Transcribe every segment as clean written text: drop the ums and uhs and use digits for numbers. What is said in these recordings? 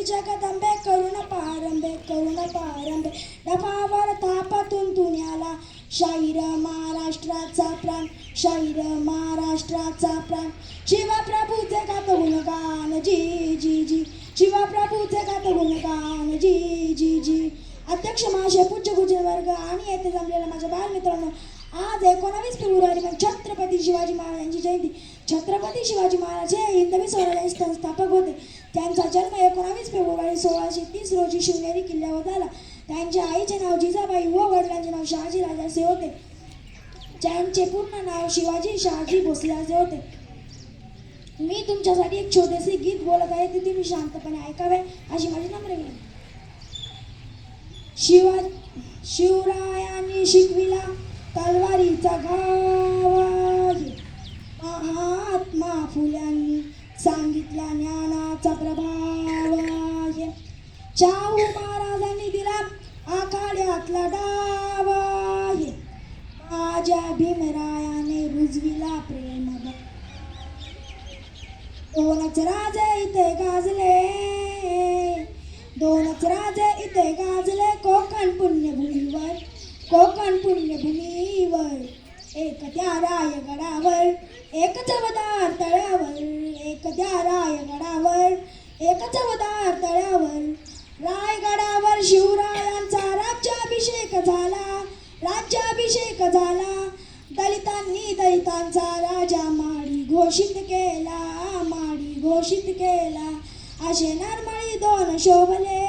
जगदंबे करुण पारंबे डफावर तापातून तुण्याला शाहीर महाराष्ट्राचा प्राण शाहीर महाराष्ट्राचा प्राण शिवप्रभूचे गात गुणगान जी जी जी शिवप्रभूचे गात गुणगान जी जी जी अध्यक्ष महाशय पूज्य गुरुजन वर्ग आणि येथे जमलेल्या माझ्या बालमित्रांनो आज 19 फेब्रुवारी छत्रपती शिवाजी महाराजांची जयंती छत्रपती शिवाजी महाराज हे हिंदवी स्वराज्याचे संस्थापक होते. त्यांचा जन्म 19 फेब्रुवारी 1630 रोजी शिवनेरी किल्ल्यावर झाला. त्यांच्या आईचे नाव जिजाबाई व वडिलांचे नाव शहाजी राजे असे होते. त्यांचे पूर्ण नाव शिवाजी शहाजी भोसले असे होते. मी तुमच्यासाठी एक छोटेसे गीत बोलत आहे ते तुम्ही शांतपणे ऐकावे अशी माझी नम्र विनंती. शिवरायांनी शिकविला तलवारीचा घाव आहे. महात्मा फुल्यांनी सांगितला ज्ञानाचा प्रभाव आहे. शाहू महाराजांनी दिला आखाड्यातला डाव आहे. माझ्या भीमरायाने रुजविला प्रेम. दोनच राजे इथे गाजले दोनच राजे इथे गाजले कोकण पुण्यभूमीवर कोकण पुण्यभूमीवर एक त्या रायगडावर एक चवदार तळ्यावर एक त्या रायगडावर एक चवदार तळ्यावर रायगडावर शिवरायांचा राज्याभिषेक झाला दलितांचा राजा माडी घोषित केला असे नरमाळी दोन शोभले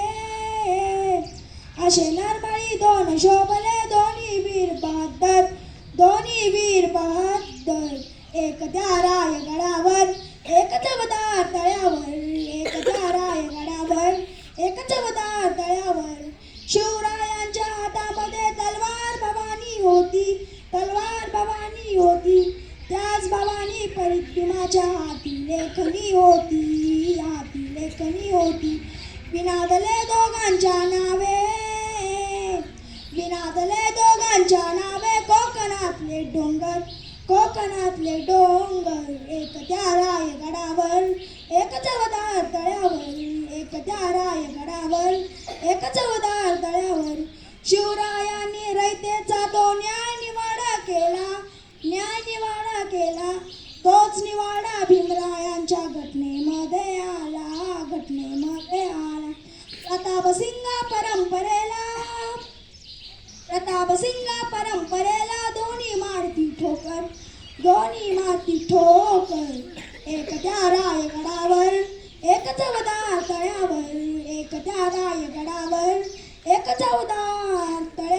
दोन्ही वीर बहादर एक त्या रायगडावर एक चवदार तळ्यावर एक त्या रायगडावर एक चवदार तळ्यावर शिवरायांच्या हातामध्ये तलवार भवानी होती त्याच भवानी परिक्रमाच्या हाती लेखनी होती विनादले दोघांच्या नावे कोकणातले डोंगर एक त्या रायगडावर एक चवदार तळ्यावर एक त्या रायगडावर एक चवदार तळ्यावर शिवरायांनी रयतेचा तो न्याय निवाडा केला तोच निवाडा भीमरायांच्या घटनेमध्ये आला प्रतापसिंगा परंपरेला दोन्ही मारती ठोकर एक त्या रायगडावर एक चवदार तळ्यावर एक त्या रायगडावर एक चवदार तळ्यावर